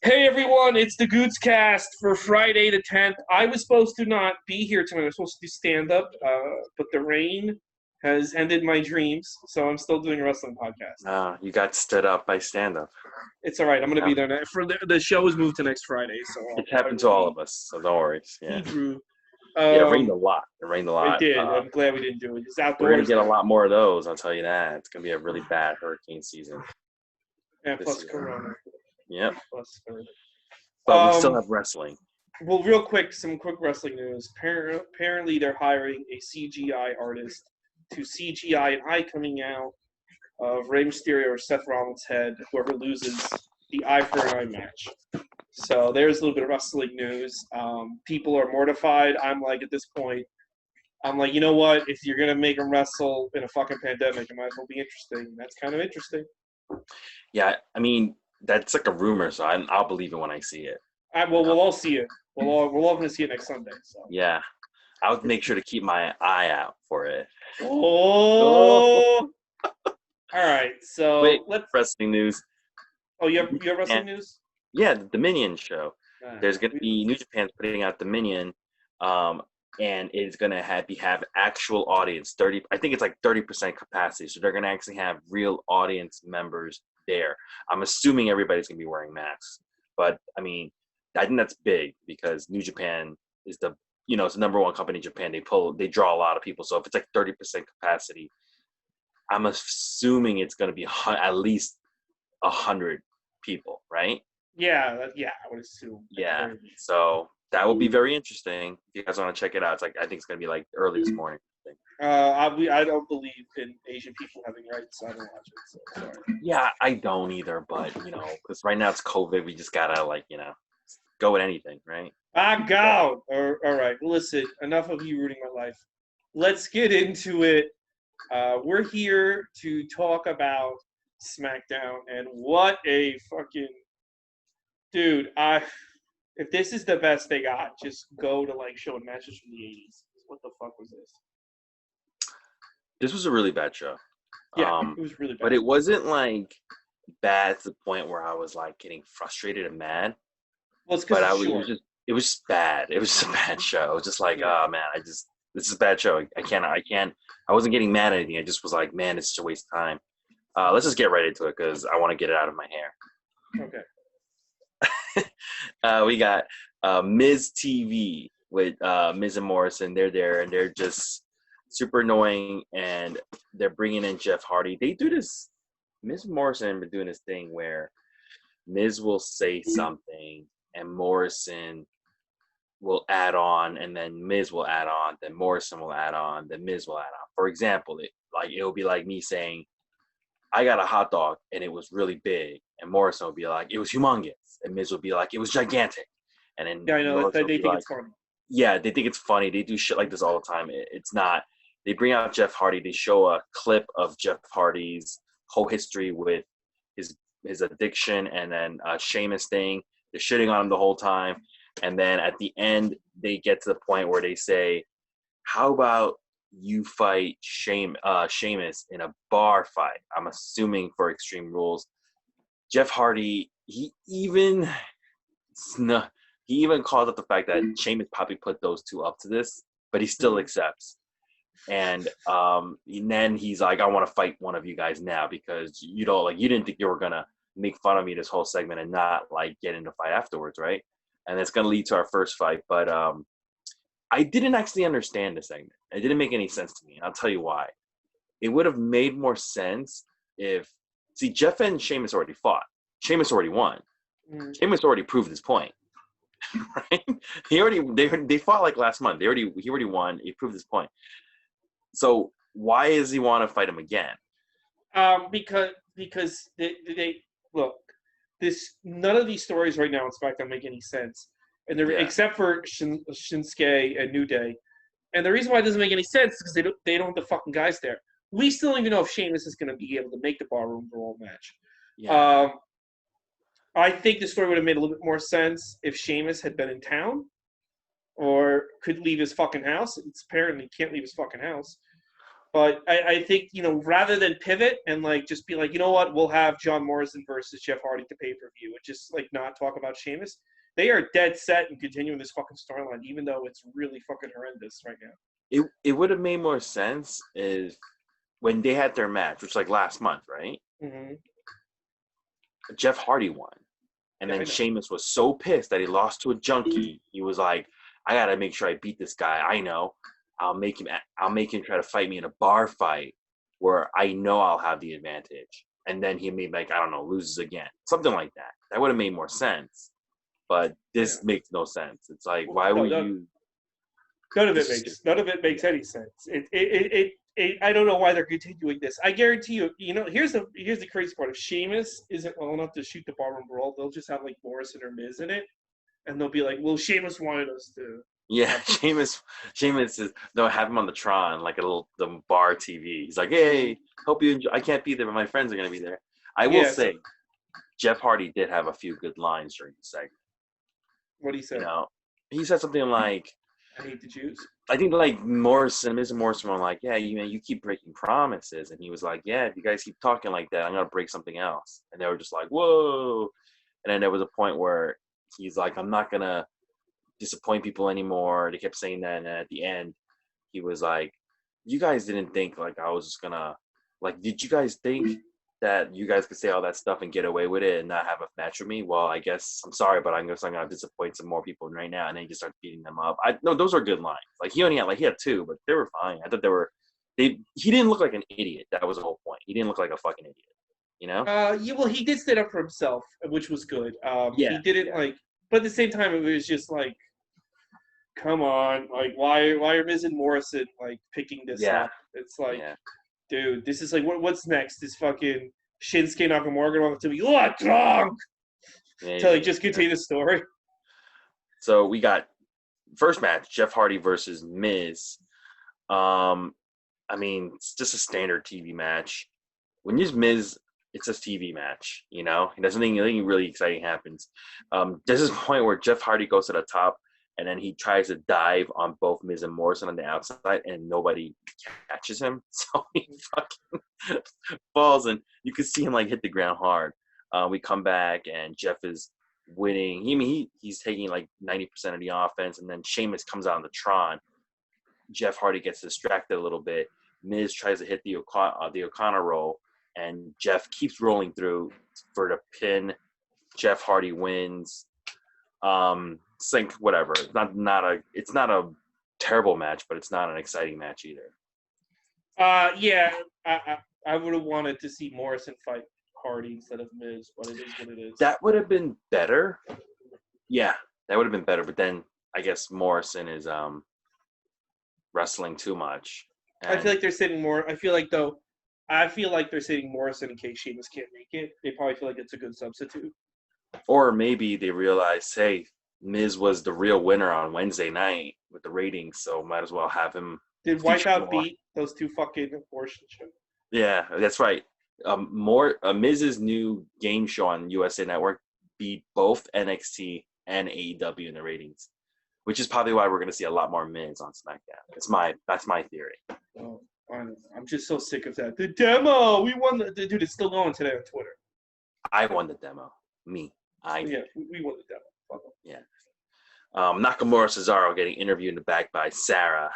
Hey everyone, it's the Gootz cast for Friday the 10th. I was supposed to not be here tonight. I was supposed to do stand up, but the rain has ended my dreams, so I'm still doing a wrestling podcast. You got stood up by stand-up. It's all right. I'm going to be Yeah. there. For the show is moved to next Friday, so It's I happened will to all be of us, so don't worry. Yeah, Hebrew. yeah. It rained a lot. It rained a It lot. did. I'm glad we didn't do it. It's We're gonna outdoors get a now. lot more of those. I'll tell you that. It's gonna be a really bad hurricane season And this plus year. Corona. Yep. Plus Corona. But we still have wrestling. Well, real quick, some quick wrestling news. Apparently, they're hiring a CGI artist to CGI an eye coming out of Rey Mysterio or Seth Rollins' head, whoever loses the eye for an eye match. So there's a little bit of wrestling news. People are mortified. I'm like, at this point, I'm like, you know what? If you're going to make them wrestle in a fucking pandemic, it might as well be interesting. That's kind of interesting. Yeah, I mean that's like a rumor, so I'll believe it when I see it. We'll all see it. We're all going to see it next Sunday. So. Yeah, I'll make sure to keep my eye out for it. Oh! All right, so Wait, let's. wrestling news. Oh, you have wrestling news? Yeah, the Dominion show. There's going to be New Japan's putting out Dominion, and it's going to have actual audience. I think it's like 30% capacity, so they're going to actually have real audience members there. I'm assuming everybody's going to be wearing masks, but I mean, I think that's big because New Japan is it's the number one company in Japan. They draw a lot of people. So if it's like 30% capacity, I'm assuming it's going to be at least 100 people, right? Yeah, I would assume. Yeah, so that will be very interesting. If you guys want to check it out, it's like I think it's gonna be like early this morning. I don't believe in Asian people having rights. So I don't watch it. So sorry. Yeah, I don't either, but because right now it's COVID, we just gotta go with anything, right? Go. All right. Listen, enough of you ruining my life. Let's get into it. We're here to talk about Smackdown, and what a fucking dude. If this is the best they got, just go to like showing matches from the 80s. What the fuck was this? This was a really bad show. Yeah, it was really bad. But it wasn't like bad to the point where I was like getting frustrated and mad. Well, it's because it was just bad. It was just a bad show. It was just like, oh man, this is a bad show. I wasn't getting mad at anything. I just was like, man, it's just a waste of time. Let's just get right into it because I want to get it out of my hair. Okay. We got Miz TV with Miz and Morrison. They're there and they're just super annoying, and they're bringing in Jeff Hardy. They do this. Miz and Morrison have been doing this thing where Miz will say something and Morrison will add on, and then Miz will add on, then Morrison will add on, then Miz will add on. For example, it'll be like me saying, I got a hot dog and it was really big, and Morrison will be like, it was humongous, and Miz will be like, it was gigantic. And then I know they think it's funny. Yeah, they think it's funny. They do shit like this all the time. It's not. They bring out Jeff Hardy. They show a clip of Jeff Hardy's whole history with his addiction, and then Sheamus thing. They're shitting on him the whole time, and then at the end they get to the point where they say, how about you fight Sheamus in a bar fight? I'm assuming for Extreme Rules. Jeff Hardy, he even calls up the fact that Sheamus probably put those two up to this, but he still accepts. And then he's like, I want to fight one of you guys now because you didn't think you were gonna make fun of me this whole segment and not like get into fight afterwards, right? And it's gonna lead to our first fight. But I didn't actually understand the segment. It didn't make any sense to me. And I'll tell you why. It would have made more sense if Jeff and Sheamus already fought. Sheamus already won. Sheamus already proved his point. Right? They fought like last month. He already won. He proved his point. So why does he want to fight him again? Because they look. None of these stories right now in SmackDown make any sense, and except for Shinsuke and New Day. And the reason why it doesn't make any sense is because they don't have the fucking guys there. We still don't even know if Sheamus is going to be able to make the Barroom Brawl match. Yeah. I think the story would have made a little bit more sense if Sheamus had been in town or could leave his fucking house. It's apparently he can't leave his fucking house. But I think, rather than pivot and like just be like, you know what, we'll have John Morrison versus Jeff Hardy to pay per view and just like not talk about Sheamus. They are dead set in continuing this fucking storyline, even though it's really fucking horrendous right now. It would have made more sense if when they had their match, which was like last month, right? Mm-hmm. Jeff Hardy won. And then Sheamus was so pissed that he lost to a junkie. He was like, I gotta make sure I beat this guy. I know. I'll make him try to fight me in a bar fight where I know I'll have the advantage. And then he made like, I don't know, loses again. Something like that. That would have made more sense. But this makes no sense. It's like, why would you? None of it makes any sense. I don't know why they're continuing this. I guarantee you. Here's the crazy part. If Sheamus isn't well enough to shoot the barroom brawl, they'll just have like Morrison or Miz in it, and they'll be like, "Well, Sheamus wanted us to." Yeah, Sheamus is. They'll have him on the Tron, like the bar TV. He's like, "Hey, hope you enjoy. I can't be there, but my friends are gonna be there." I will say, Jeff Hardy did have a few good lines during the segment. What did he say? He said something like, "I hate the Jews." I think like Morrison were like, "Yeah, you keep breaking promises," and he was like, "Yeah, if you guys keep talking like that, I'm gonna break something else." And they were just like, "Whoa!" And then there was a point where he's like, "I'm not gonna disappoint people anymore." They kept saying that, and at the end, he was like, "You guys didn't think like I was just gonna like? Did you guys think that you guys could say all that stuff and get away with it and not have a match with me? Well, I guess I'm sorry, but I'm gonna disappoint some more people right now." And then he just started beating them up. No, those are good lines. Like he had two, but they were fine. I thought he didn't look like an idiot. That was the whole point. He didn't look like a fucking idiot. Well, he did stand up for himself, which was good. He didn't but at the same time, it was just like, come on, like why are Miz and Morrison like picking this up? It's like, dude, this is like what's next? This fucking Shinsuke Nakamura going to be drunk to like just continue the story. So we got first match, Jeff Hardy versus Miz. I mean, it's just a standard TV match. When you use Miz, it's a TV match, There's nothing really exciting happens. There's this point where Jeff Hardy goes to the top, and then he tries to dive on both Miz and Morrison on the outside, and nobody catches him. So he fucking falls, and you can see him like hit the ground hard. We come back, and Jeff is winning. He's taking like 90% of the offense, and then Sheamus comes out on the Tron. Jeff Hardy gets distracted a little bit. Miz tries to hit the O'Connor roll, and Jeff keeps rolling through for the pin. Jeff Hardy wins. Think whatever. It's not a terrible match, but it's not an exciting match either. Yeah, I would have wanted to see Morrison fight Hardy instead of Miz, but it is what it is. That would have been better. Yeah, that would have been better. But then I guess Morrison is wrestling too much. I feel like they're saving more. I feel like they're saving Morrison in case Sheamus can't make it. They probably feel like it's a good substitute. Or maybe they realize, hey, Miz was the real winner on Wednesday night with the ratings, so might as well have him. Did Wipeout beat those two fucking abortion shows? Yeah, that's right. Miz's new game show on USA Network beat both NXT and AEW in the ratings, which is probably why we're going to see a lot more Miz on SmackDown. That's my theory. Oh, I'm just so sick of that. The demo, we won dude. It's still going today on Twitter. I won the demo. Me. We won the demo. Yeah. Nakamura Cesaro getting interviewed in the back by Sarah,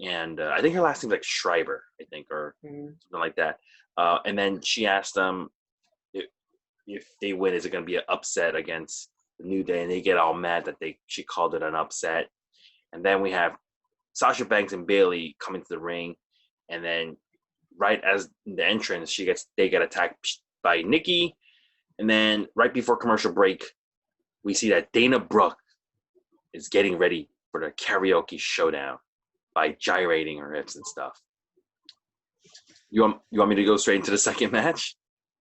and I think her last name's like Schreiber, or something like that. And then she asked them if they win, is it going to be an upset against the New Day? And they get all mad that she called it an upset. And then we have Sasha Banks and Bayley come into the ring, and then right as the entrance, they get attacked by Nikki, and then right before commercial break, we see that Dana Brooke is getting ready for the karaoke showdown by gyrating her hips and stuff. You want me to go straight into the second match?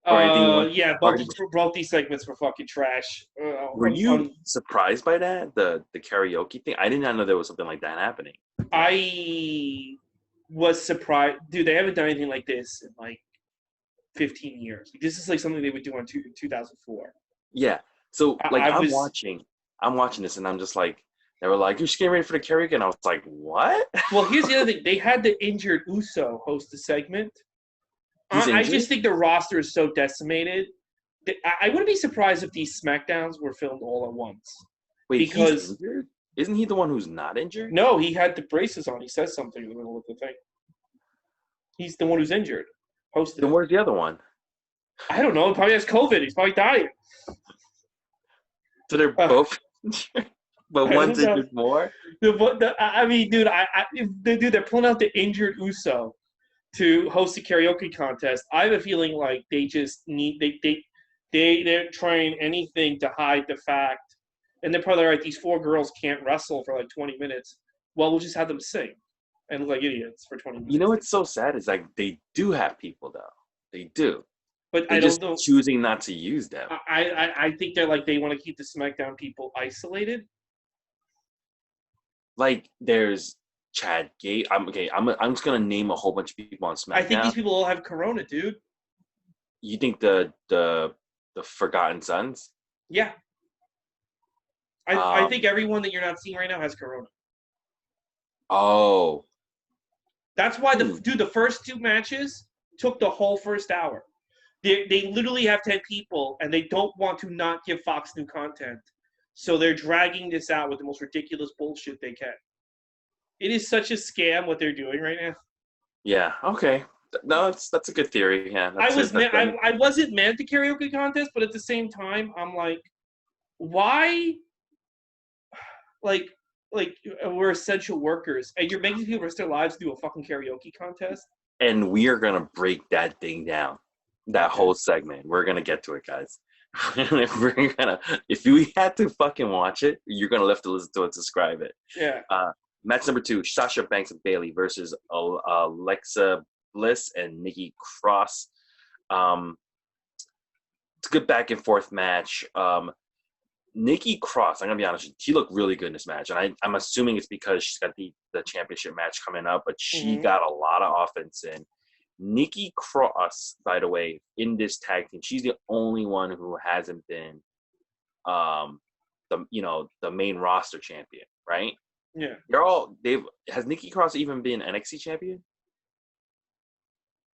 Yeah, both these segments were fucking trash. Were you surprised by that, the karaoke thing? I did not know there was something like that happening. I was surprised. Dude, they haven't done anything like this in like 15 years. This is like something they would do in 2004. Yeah. So like I'm watching this and I'm just like, They were like, "You're just getting ready for the karaoke," and I was like, "What?" Well, here's the other thing. They had the injured Uso host the segment. He's I injured. just think the roster is so decimated. I wouldn't be surprised if these Smackdowns were filmed all at once. Wait, he's Because, injured? Isn't he the one who's not injured? no, he had the braces on. He says something in the middle of the thing. He's the one who's injured. Hosted Then it. where's the other one? I don't know. He probably has COVID. He's probably dying. So they're both injured, but one's injured more. I mean, dude, they're pulling out the injured Uso to host a karaoke contest. I have a feeling like they just need they're trying anything to hide the fact, and they're probably like, these 4 girls can't wrestle for like 20 minutes. Well, we'll just have them sing and look like idiots for 20 minutes. You know what's so sad is like they do have people though. They do. But They're I just don't know. choosing not to use them. I think they're like, they want to keep the SmackDown people isolated. Like there's Chad Gate. I'm just gonna name a whole bunch of people on SmackDown. I think these people all have Corona, dude. You think the Forgotten Sons? Yeah. I think everyone that you're not seeing right now has Corona. Oh. That's why the first 2 matches took the whole first hour. They literally have 10 people, and they don't want to not give Fox new content. So they're dragging this out with the most ridiculous bullshit they can. It is such a scam what they're doing right now. Yeah. Okay. No, that's a good theory. Yeah. I wasn't mad at the karaoke contest, but at the same time, I'm like, why? Like we're essential workers, and you're making people risk their lives to do a fucking karaoke contest. And we are gonna break that thing down. That whole segment. We're gonna get to it, guys. If we had to fucking watch it, you're gonna have to listen to it to describe it. Yeah. Match number 2: Sasha Banks and Bayley versus Alexa Bliss and Nikki Cross. It's a good back and forth match. Nikki Cross, I'm gonna be honest, she looked really good in this match, and I'm assuming it's because she's got the championship match coming up, but she got a lot of offense in. Nikki Cross, by the way, in this tag team, she's the only one who hasn't been the main roster champion, right? Yeah. Has Nikki Cross even been NXT champion?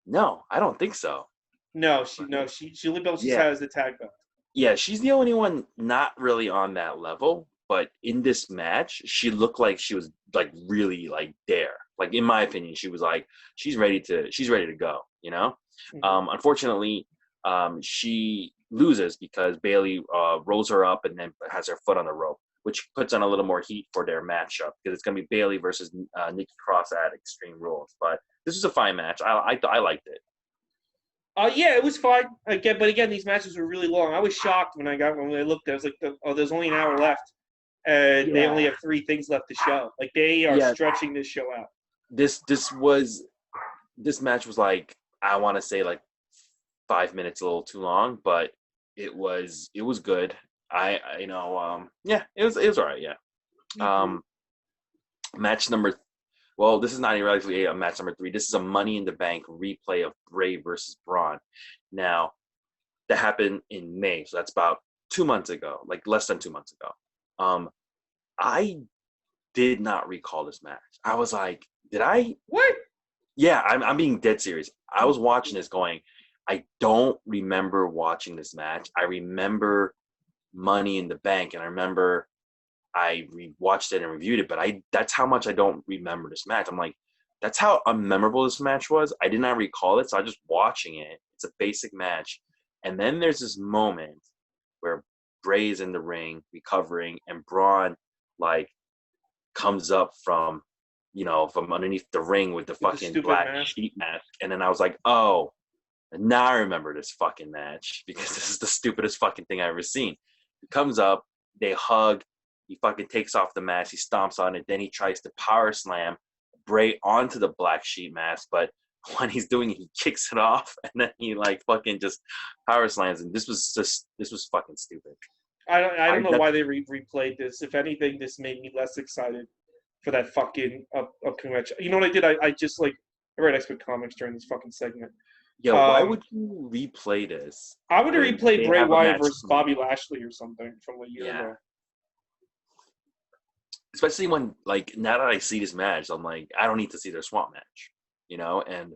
No, I don't think so. No, she only belt she's had as the tag belt. Yeah, she's the only one not really on that level, but in this match, she looked like she was like really like there. Like in my opinion, she was like she's ready to go, you know? Unfortunately, she loses because Bayley rolls her up and then has her foot on the rope, which puts on a little more heat for their matchup because it's going to be Bayley versus Nikki Cross at Extreme Rules. But this is a fine match. I liked it. Yeah, it was fine. But again, these matches were really long. I was shocked when I looked. I was like, there's only an hour left, and they only have 3 things left to show. Like they are stretching this show out. This match was like, I want to say like 5 minutes, a little too long, but it was good. It was all right. Yeah. Match number. Well, this is not even a match number 3. This is a Money in the Bank replay of Bray versus Braun. Now, that happened in May, so that's about 2 months ago, like less than 2 months ago. I did not recall this match. I was like, did I? What? Yeah, I'm being dead serious. I was watching this going, I don't remember watching this match. I remember Money in the Bank, and I remember I watched it and reviewed it, but that's how much I don't remember this match. I'm like, that's how unmemorable this match was. I did not recall it, so I was just watching it. It's a basic match. And then there's this moment where Bray is in the ring, recovering, and Braun, like, comes up from underneath the ring with the fucking black sheet mask. And then I was like, oh, now I remember this fucking match because this is the stupidest fucking thing I've ever seen. He comes up, they hug, he fucking takes off the mask, he stomps on it, then he tries to power slam Bray onto the black sheet mask, but when he's doing it, he kicks it off, and then he like fucking just power slams, and this was fucking stupid. I don't know why they replayed this. If anything, this made me less excited for that fucking upcoming match. You know what I did? I just I read X-Men comics during this fucking segment. Yeah, why would you replay this? I would have replayed Bray Wyatt versus Bobby Lashley or something from a year ago. especially when, like, now that I see this match, I'm like, I don't need to see their swamp match, and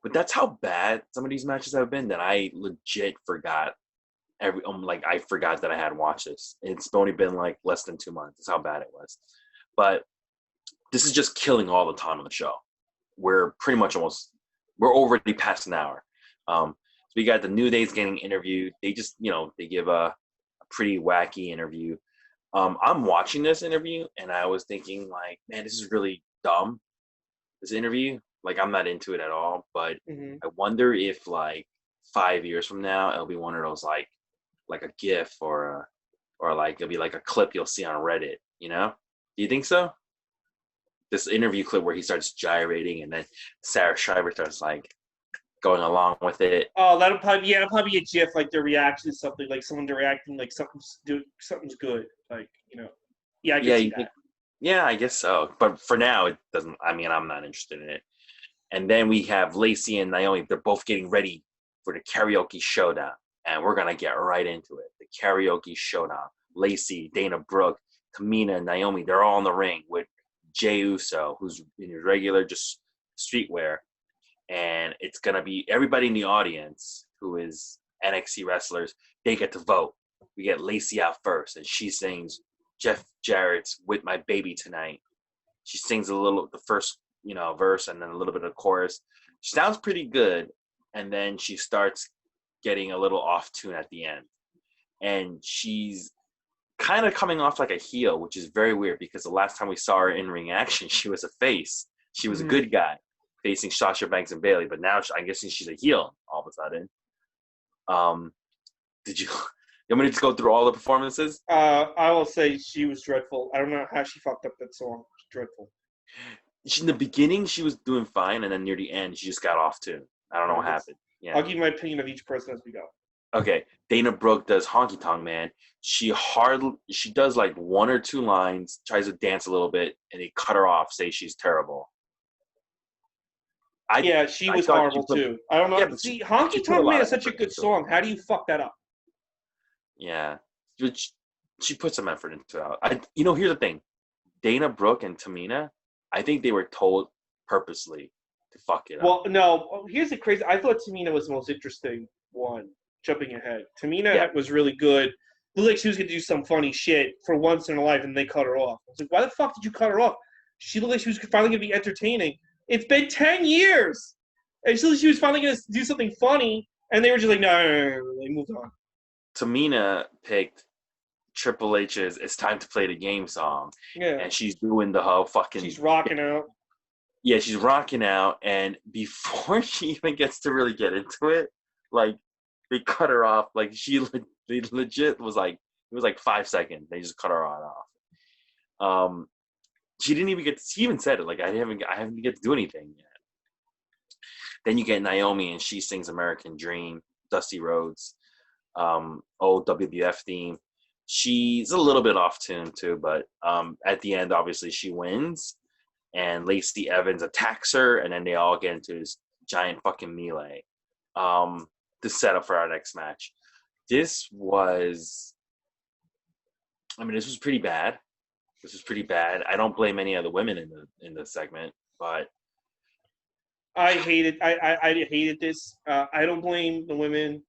but that's how bad some of these matches have been that I legit forgot like I forgot that I had watched this. It's only been like less than 2 months. That's how bad it was. But this is just killing all the time on the show. We're pretty much we're already past an hour. So we got the New Day's getting interviewed. They just, they give a pretty wacky interview. I'm watching this interview and I was thinking like, man, this is really dumb. This interview, like I'm not into it at all. But I wonder if like 5 years from now, it'll be one of those like a GIF or like it'll be like a clip you'll see on Reddit. Do you think so? This interview clip where he starts gyrating and then Sarah Schreiber starts like going along with it. Oh, that'll probably be a GIF, like their reaction to something, like someone reacting like something's good, like Yeah, I can see that. Yeah, I guess so. But for now, it doesn't. I mean, I'm not interested in it. And then we have Lacey and Naomi. They're both getting ready for the karaoke showdown, and we're gonna get right into it. The karaoke showdown. Lacey, Dana Brooke, Tamina, and Naomi. They're all in the ring with Jey Uso, who's in his regular just streetwear, and it's gonna be everybody in the audience who is NXT wrestlers. They get to vote. We get Lacey out first, and she sings Jeff Jarrett's "With My Baby Tonight." She sings the first verse, and then a little bit of chorus. She sounds pretty good, and then she starts getting a little off tune at the end, and she's kind of coming off like a heel, which is very weird because the last time we saw her in ring action, she was a face. She was a good guy facing Sasha Banks and Bayley, but now I'm guessing she's a heel all of a sudden. Did you want me to go through all the performances? I will say she was dreadful. I don't know how she fucked up that song. It's dreadful. In the beginning, she was doing fine, and then near the end, she just got off tune. I don't know what happened. Yeah. I'll give you my opinion of each person as we go. Okay, Dana Brooke does Honky Tonk Man. She does like one or two lines, tries to dance a little bit, and they cut her off, say she's terrible. She was horrible too. I don't know. Yeah, see, Honky Tonk Man is such a good song. How do you fuck that up? Yeah, she put some effort into it. Here's the thing: Dana Brooke and Tamina, I think they were told purposely to fuck it up. Well, no. Here's the crazy. I thought Tamina was the most interesting one. Jumping ahead, Tamina was really good. Looked like she was gonna do some funny shit for once in her life, and they cut her off. I was like, why the fuck did you cut her off? She looked like she was finally gonna be entertaining. It's been 10 years, and she was finally gonna do something funny, and they were just like, no. They moved on. Tamina picked Triple H's "It's Time to Play the Game" song, and she's doing the whole fucking. She's rocking out. Yeah, she's rocking out, and before she even gets to really get into it, like they cut her off. Like they legit was like it was like 5 seconds. They just cut her off. She didn't even get. She even said it like I haven't get to do anything yet. Then you get Naomi, and she sings "American Dream," Dusty Rhodes, old WWF theme. She's a little bit off tune too, but at the end, obviously, she wins, and Lacey Evans attacks her, and then they all get into this giant fucking melee. To set up for our next match. This was pretty bad. I don't blame any of the women in the segment, but I hated this. I don't blame the women.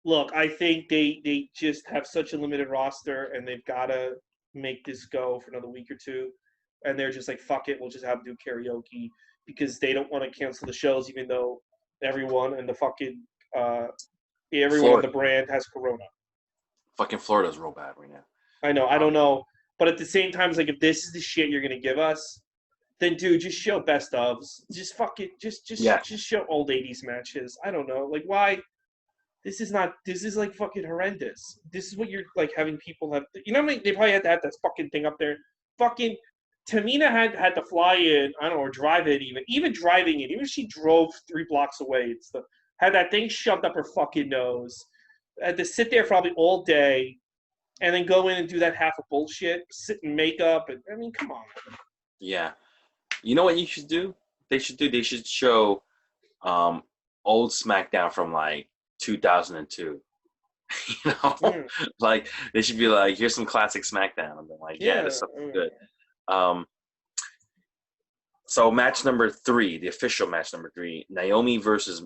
Look, I think they just have such a limited roster, and they've got to make this go for another week or two. And they're just like, fuck it, we'll just have them do karaoke because they don't want to cancel the shows, even though everyone in the fucking everyone in the brand has corona. Fucking Florida's real bad right now. I know. I don't know. But at the same time, it's like, if this is the shit you're going to give us, then, dude, just show best ofs. Just fuck it. Just show old 80s matches. I don't know. Like, why? This is like fucking horrendous. This is what you're like having people have. You know what I mean? They probably had to have that fucking thing up there. Fucking Tamina had to fly in, I don't know, or drive in even. Even driving in. Even if she drove 3 blocks away, had that thing shoved up her fucking nose. Had to sit there probably all day. And then go in and do that half of bullshit, sit in makeup, and I mean, come on. Yeah, you know what you should do? They should show old Smackdown from like 2002, You know, Yeah. like they should be like, here's some classic SmackDown. And I'm like, yeah, this Yeah. stuff is good. Um, so match number 3, the official match number 3, Naomi versus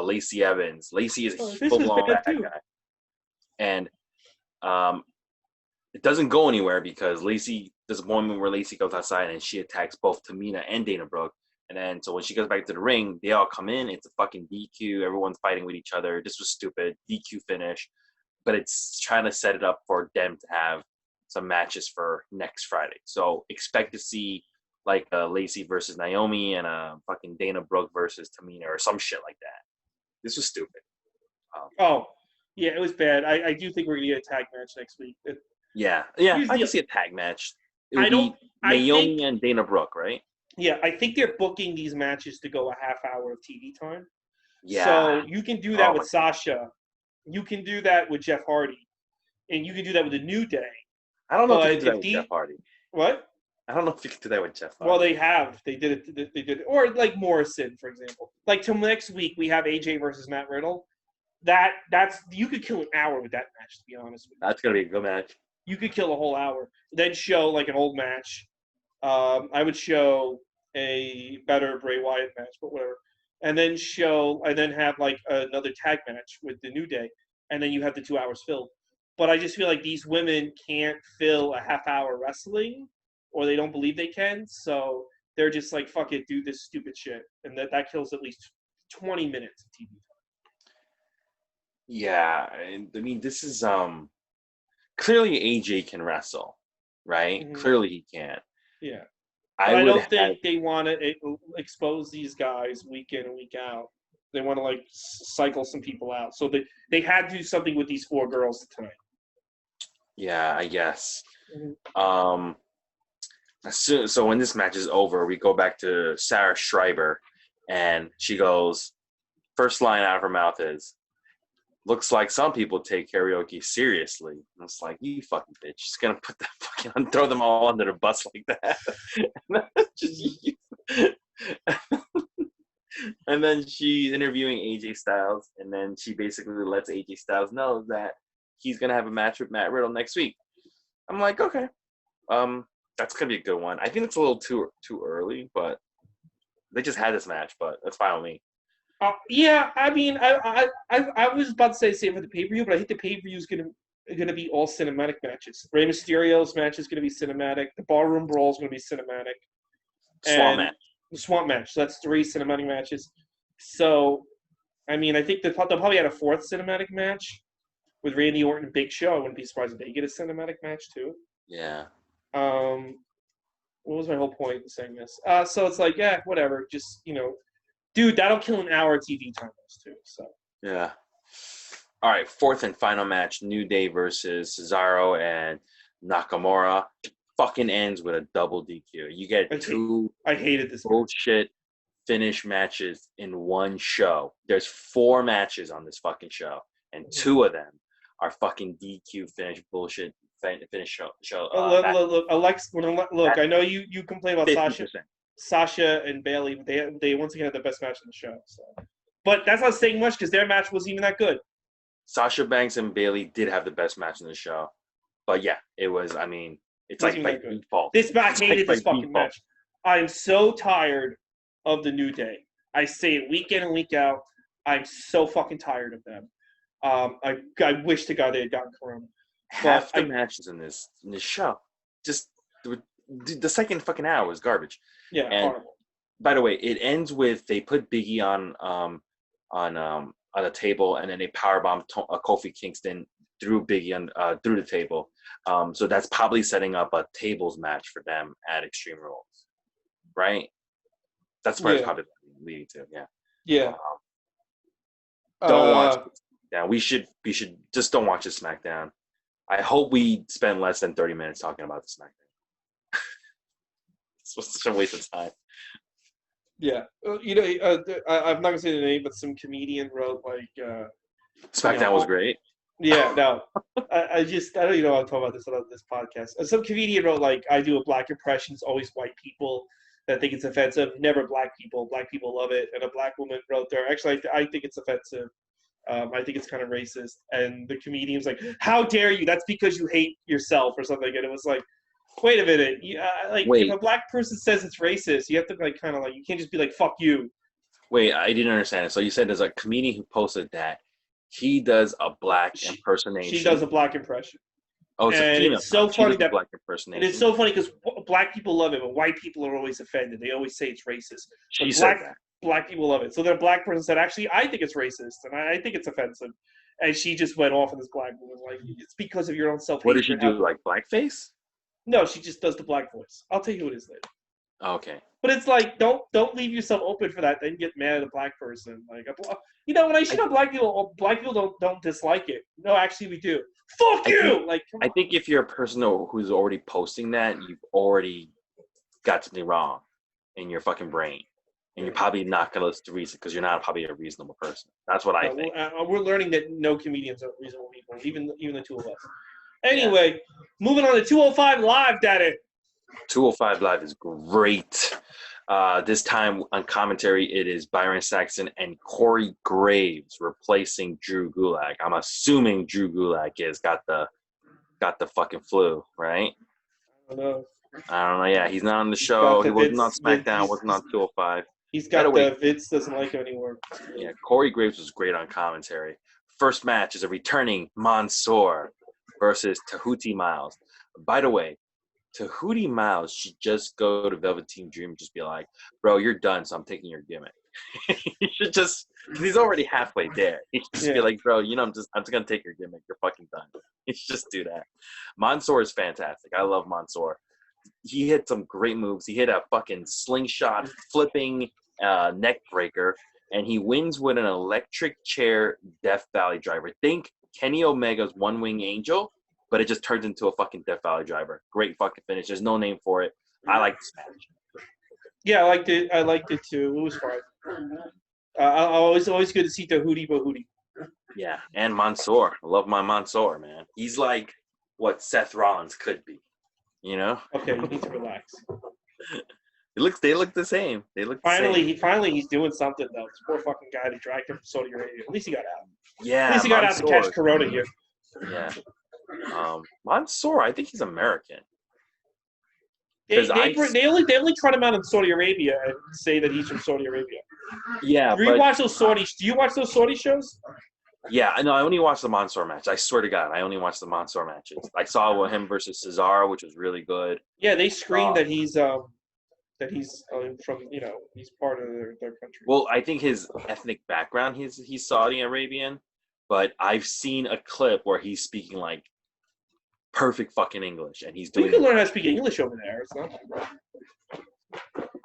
Lacey Evans. Lacey is Oh, a this full was blown bad bad too. guy, and um, it doesn't go anywhere because Lacey. There's a moment where Lacey goes outside and she attacks both Tamina and Dana Brooke. And then, so when she goes back to the ring, they all come in. It's a fucking DQ. Everyone's fighting with each other. This was stupid. DQ finish. But it's trying to set it up for them to have some matches for next Friday. So expect to see like Lacey versus Naomi and fucking Dana Brooke versus Tamina or some shit like that. This was stupid. Oh, yeah, it was bad. I do think we're gonna get a tag match next week. Yeah, Here's I the can see a tag match. It I would don't. be I think. Naomi and Dana Brooke, right? Yeah, I think they're booking these matches to go a half hour of TV time. Yeah. So you can do that Oh with my God. Sasha. You can do that with Jeff Hardy, and you can do that with the New Day. I don't know if you can But do that if with Jeff Hardy. what? I don't know if you can do that with Jeff Well, Hardy. they have. They did it. They did it. Or like Morrison, for example. Like till next week, we have AJ versus Matt Riddle. That's you could kill an hour with that match. To be honest with you, That's gonna be a good match. you could kill a whole hour. Then show like an old match. I would show a better Bray Wyatt match, but whatever. And then have like another tag match with the New Day, and then you have the 2 hours filled. But I just feel like these women can't fill a half hour wrestling, or they don't believe they can. So they're just like, fuck it, do this stupid shit, and that kills at least 20 minutes of TV Yeah, and I mean this is clearly AJ can wrestle, right? time. Clearly he can. Yeah. I But I would don't have think they want to expose these guys week in and week out. They want to like cycle some people out. So they had to do something with these 4 girls tonight. yeah, I guess. Mm-hmm. So when this match is over, we go back to Sarah Schreiber, and she goes, first line out of her mouth is, looks like some people take karaoke seriously. And it's like, you fucking bitch. She's gonna put that fucking throw them all under the bus like that. Just, and then she's interviewing AJ Styles, and then she basically lets AJ Styles know that he's gonna have a match with Matt Riddle next week. I'm like, okay, that's gonna be a good one. I think it's a little too early, but they just had this match, but that's fine with me. Yeah, I mean, I was about to say same for the pay per view, but I think the pay per view is gonna be all cinematic matches. Rey Mysterio's match is gonna be cinematic. The Barroom Brawl is gonna be cinematic. Swamp match. The Swamp match. So that's 3 cinematic matches. So, I mean, I think they'll probably add a 4th cinematic match with Randy Orton and Big Show. I wouldn't be surprised if they get a cinematic match too. Yeah. What was my whole point in saying this? So it's like, yeah, whatever. Just dude, that'll kill an hour of TV time too. So Yeah. All right, 4th and final match: New Day versus Cesaro and Nakamura. Fucking ends with a double DQ. You get I hated this bullshit finish matches in one show. There's 4 matches on this fucking show, and 2 of them are fucking DQ finish bullshit finish show. Look, Alex. Look, I know you complain about 50%. Sasha and Bailey. They once again had the best match on the show. So, but that's not saying much because their match wasn't even that good. Sasha Banks and Bailey did have the best match in the show, but yeah, it was. I mean, it's like by default. I hated this fucking match. I'm so tired of the New Day. I say it week in and week out. I'm so fucking tired of them. I wish to God they had gotten Corona. Half the matches in this show, just the second fucking hour was garbage. Yeah, and horrible. By the way, it ends with they put Biggie on a table, and then they powerbomb Kofi Kingston through Biggie through the table. So that's probably setting up a tables match for them at Extreme Rules, right? That's where it's probably leading to. Yeah. Yeah. Don't watch SmackDown. We should just don't watch this SmackDown. I hope we spend less than 30 minutes talking about the SmackDown. It's such a waste of time. Yeah, I'm not gonna say the name, but some comedian wrote like SmackDown was great. Yeah, no, I don't even know how to talk about this on this podcast. Some comedian wrote like, I do a black impression. It's always white people that think it's offensive. Never black people. Black people love it. And a black woman wrote there. Actually, I think it's offensive. I think it's kind of racist. And the comedian was like, "How dare you? That's because you hate yourself or something." And it was like, wait a minute, like if Wait, a black person says it's racist, you have to like kind of like you can't just be like "fuck you." wait, I didn't understand it. So you said there's a comedian who posted that he does a black She does impersonation. a black impression, Oh, it's a and female it's so comic. She funny does a that black and it's impersonation. so funny because black people love it, but white people are always offended. They always say it's racist, She but said that. black people love it. So the black person said, "Actually, I think it's racist, and I think it's offensive." And she just went off on this black woman like, "It's because of your own self What does she hatred." do? Like blackface? No, she just does the black voice. I'll tell you who it is later. Okay. But it's like don't leave yourself open for that. Then get mad at a black person. Like when I shit on black people don't dislike it. No, actually we do. Fuck I think you! Like come I on. think if you're a person who's already posting that, you've already got something wrong in your fucking brain, and you're probably not gonna listen to reason because you're not probably a reasonable person. That's what I think. We're learning that no comedians are reasonable people, even the two of us. Yeah. Anyway, moving on to 205 Live, Daddy. 205 Live is great. This time on commentary, it is Byron Saxton and Corey Graves replacing Drew Gulak. I'm assuming Drew Gulak got the fucking flu, right? I don't know. I don't know. Yeah, he's not on the He's got show. the He wasn't on Vince. SmackDown. Wasn't on 205. He's By the got way, the Vince doesn't like him anymore. yeah, Corey Graves was great on commentary. First match is a returning Mansoor versus Tahuti Miles. By the way, Tahuti Miles should just go to Velveteen Dream and just be like, "Bro, you're done, so I'm taking your gimmick." He should just, because he's already halfway there. He should just be like, "Bro, I'm just gonna take your gimmick. You're fucking done." He should just do that. Mansoor is fantastic. I love Mansoor. He hit some great moves. He hit a fucking slingshot, flipping neck breaker, and he wins with an electric chair Death Valley driver. Think Kenny Omega's One Wing Angel, but it just turns into a fucking Death Valley driver. Great fucking finish. There's no name for it. I like this match. Yeah, I liked it. I liked it too. It was fine. Always good to see Tahuti Bahootie. Yeah, and Mansoor. I love my Mansoor, man. He's like what Seth Rollins could be, you know? Okay, you need to relax. They look the same. They look the same. Finally he's doing something though. This poor fucking guy that dragged him from Saudi Arabia. At least he got out. Yeah, At least he got out to catch Mansoor. Corona here. Yeah. Mansoor, I think he's American. They only trot him out in Saudi Arabia and say that he's from Saudi Arabia. Yeah, Do you watch those Saudi shows? Yeah, I know. I only watched the Mansoor match. I swear to God, I only watched the Mansoor matches. I saw him versus Cesaro, which was really good. Yeah, they scream that he's from he's part of their country. Well, I think his ethnic background, he's Saudi Arabian, but I've seen a clip where he's speaking like perfect fucking English, and he's doing. You can learn how to speak English over there. It's not.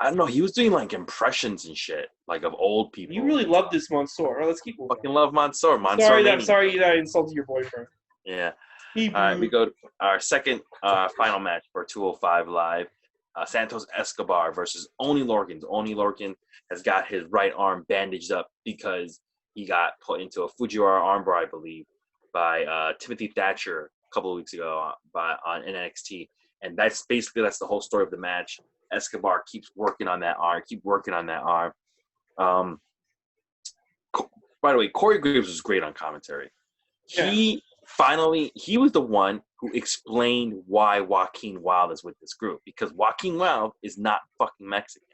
I don't know. He was doing like impressions and shit, like of old people. You really love this Mansoor. Let's keep moving. Fucking love Mansoor. I'm sorry that I insulted your boyfriend. Yeah. All right, we go to our second final match for 205 Live. Santos Escobar versus Oney Lorcan. Oney Lorcan has got his right arm bandaged up because he got put into a Fujiwara armbar, I believe, by Timothy Thatcher a couple of weeks ago on NXT. And that's the whole story of the match. Escobar keeps working on that arm. By the way, Corey Graves was great on commentary. Yeah. He was the one who explained why Joaquin Wilde is with this group, because Joaquin Wilde is not fucking Mexican.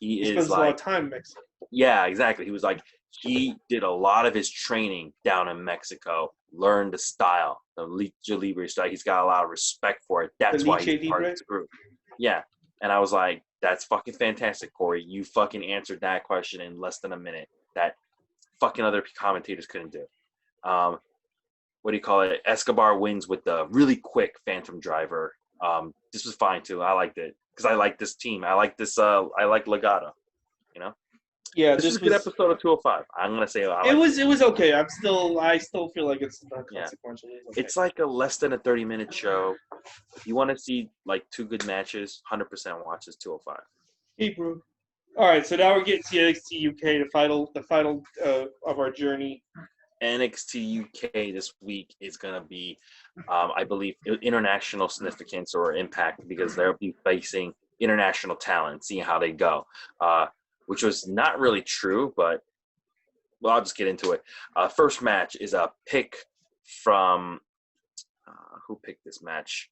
He spends like, a lot of time in Mexico. Yeah, exactly. He was like, he did a lot of his training down in Mexico, learned the style, the Lucha Libre style. He's got a lot of respect for it. That's why he's part of this group. Yeah. And I was like, that's fucking fantastic, Corey. You fucking answered that question in less than a minute. That fucking other commentators couldn't do. What do you call it? Escobar wins with the really quick Phantom Driver. This was fine too. I liked it because I like this team. I like this. I like Legado. You know. Yeah, this was a good episode of 205. I'm gonna say it was okay. I still feel like it's not consequential. Yeah. It's like a less than a 30-minute show. If you want to see like two good matches, 100% watch this 205. Hey, bro. All right, so now we're getting to NXT UK, the final of our journey. NXT UK this week is going to be, I believe, international significance or impact because they'll be facing international talent, seeing how they go, which was not really true, but I'll just get into it. First match is a pick from who picked this match?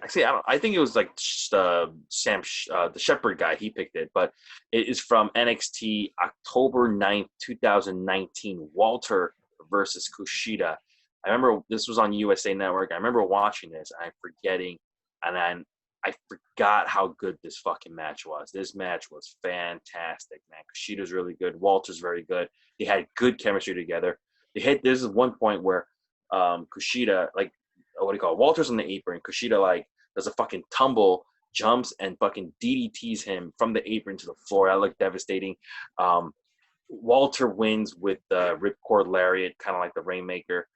Actually, I think it was like Sam, the Shepherd guy. He picked it, but it is from NXT October 9th, 2019. Walter versus Kushida. I remember this was on USA Network. I remember watching this, and I'm forgetting, and then I forgot how good this fucking match was. This match was fantastic, man. Kushida's really good. Walter's very good. They had good chemistry together. This is one point where Kushida, like, what do you call it? Walter's on the apron. Kushida, like, does a fucking tumble, jumps, and fucking DDTs him from the apron to the floor. That looked devastating. Walter wins with the ripcord lariat, kind of like the Rainmaker.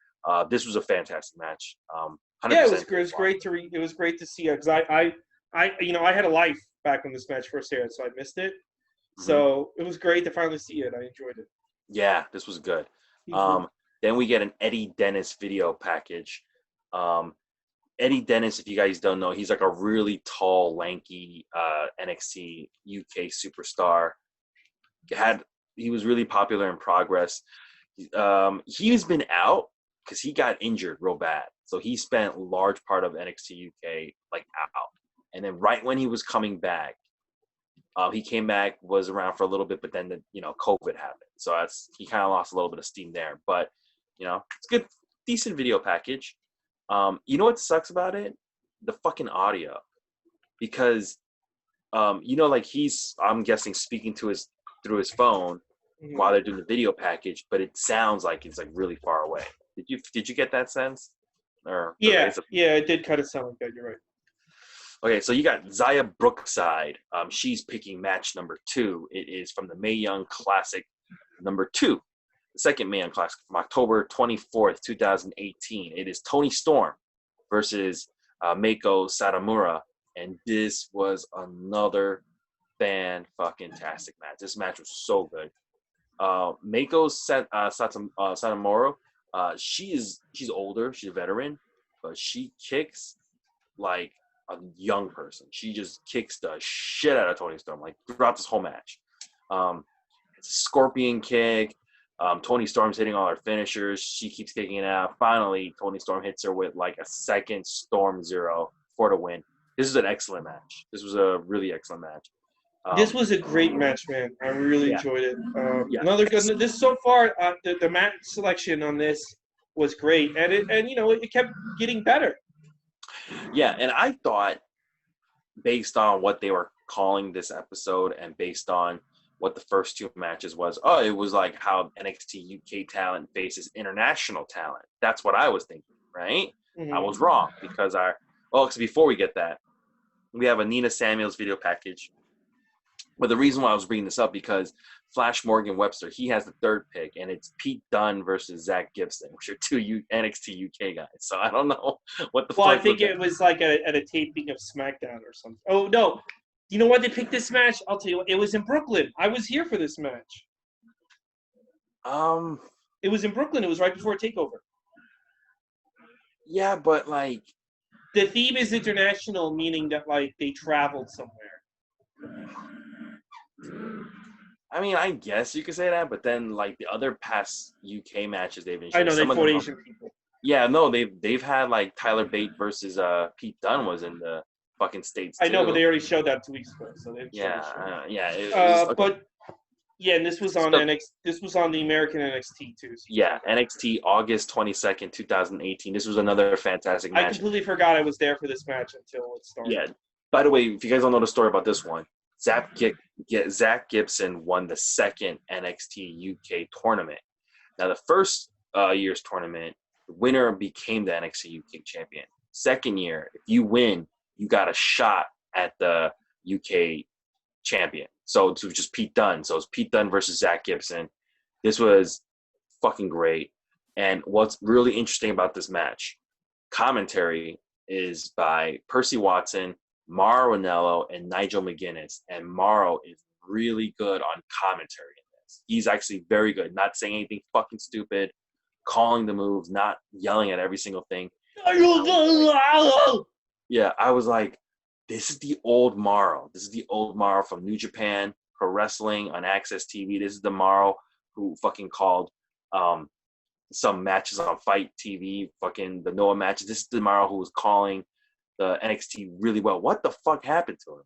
This was a fantastic match. 100% Yeah, it was great to it was great to see it because I had a life back when this match first aired, so I missed it. Mm-hmm. So it was great to finally see it. I enjoyed it. Yeah, this was good. Then we get an Eddie Dennis video package. Eddie Dennis, if you guys don't know, he's like a really tall, lanky NXT UK superstar. He was really popular in Progress. He's been out because he got injured real bad. So he spent a large part of NXT UK like out. And then right when he was coming back, he came back, was around for a little bit, but then COVID happened. So he kind of lost a little bit of steam there. But it's good, decent video package. You know what sucks about it? The fucking audio, because like he's, I'm guessing, speaking to through his phone while they're doing the video package, but it sounds like it's like really far away. Did you get that sense? Or yeah, it did kind of sound like that. You're right. Okay, so you got Xia Brookside. She's picking match number 2. It is from the Mae Young Classic number 2. The second Mae Young Classic from October 24th, 2018. It is Toni Storm versus Meiko Satomura. And this was another fan-fucking-tastic match. This match was so good. Meiko Satomura, she's older. She's a veteran. But she kicks like a young person. She just kicks the shit out of Toni Storm, like, throughout this whole match. It's a scorpion kick. Toni Storm's hitting all her finishers. She keeps kicking it out. Finally, Toni Storm hits her with like a second Storm Zero for the win. This is an excellent match. This was a really excellent match. This was a great match, man. I really enjoyed it. Another good. This so far, the match selection on this was great, and it kept getting better. Yeah, and I thought, based on what they were calling this episode and based on what the first 2 matches was, it was like how NXT UK talent faces international talent. That's what I was thinking, right? Mm-hmm. I was wrong because before we get that, we have a Nina Samuels video package. But the reason why I was bringing this up, because Flash Morgan Webster, he has the 3rd pick, and it's Pete Dunne versus Zach Gibson, which are 2 NXT UK guys. So I don't know what the fuck. Well, I think it was like at a taping of Smackdown or something. Oh, no. You know why they picked this match? I'll tell you. It was in Brooklyn. I was here for this match. It was in Brooklyn. It was right before TakeOver. Yeah, but like, the theme is international, meaning that like they traveled somewhere. I mean, I guess you could say that, but then like the other past UK matches they've been showing, I know they fought Asian people. Yeah, no, they've had like Tyler Bate versus Pete Dunne was in the fucking States too. I know, but they already showed that 2 weeks ago, so they okay. And this was on NXT. This was on the American NXT too. So NXT August 22nd, 2018. This was another fantastic match. I completely forgot I was there for this match until it started. Yeah. By the way, if you guys don't know the story about this one, Zach Gibson won the 2nd NXT UK tournament. Now, the first year's tournament, the winner became the NXT UK champion. Second year, if you win, you got a shot at the UK champion. So it was just Pete Dunne. So it's Pete Dunne versus Zach Gibson. This was fucking great. And what's really interesting about this match, commentary is by Percy Watson, Mauro Ranallo, and Nigel McGuinness. And Mauro is really good on commentary in this. He's actually very good, not saying anything fucking stupid, calling the moves, not yelling at every single thing. Yeah, I was like, this is the old Mauro. This is the old Mauro from New Japan Pro Wrestling on Access TV. This is the Mauro who fucking called some matches on Fight TV, fucking the Noah matches. This is DeMauro who was calling the NXT really well. What the fuck happened to him?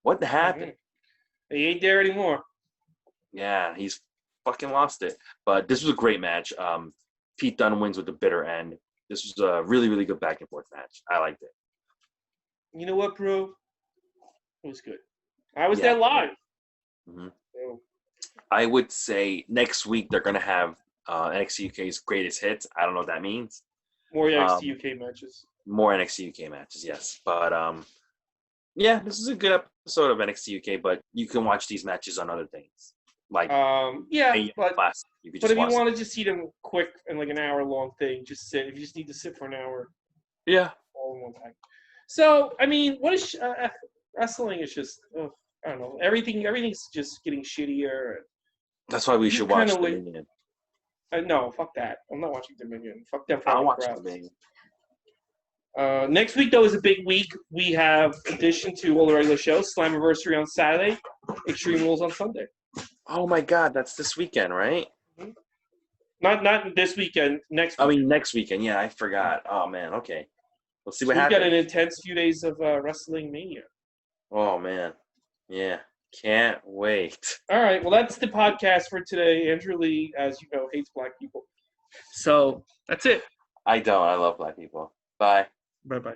What happened? He ain't there anymore. Yeah, he's fucking lost it. But this was a great match. Pete Dunne wins with the bitter end. This was a really, really good back and forth match. I liked it. You know what, bro? It was good. I was there live. Mm-hmm. So. I would say next week they're going to have NXT UK's greatest hits. I don't know what that means. More NXT UK matches. More NXT UK matches, yes. But, yeah, this is a good episode of NXT UK, but you can watch these matches on other things. Like, but if you want to just see them quick and like an hour-long thing, just sit. If you just need to sit for an hour. Yeah. All in one time. So, I mean, what is wrestling is just, I don't know. Everything's just getting shittier. That's why we should watch Dominion. No, fuck that. I'm not watching Dominion. Fuck them. I'll watch Dominion. Next week, though, is a big week. We have, in addition to all the regular shows, Slammiversary on Saturday, Extreme Rules on Sunday. Oh, my God. That's this weekend, right? Mm-hmm. Not this weekend. Next weekend. I mean, next weekend. Yeah, I forgot. Oh, man. Okay. We'll see what happens. We've got an intense few days of Wrestling Mania. Oh, man. Yeah. Can't wait. All right. Well, that's the podcast for today. Andrew Lee, as you know, hates black people. So that's it. I don't. I love black people. Bye. Bye-bye.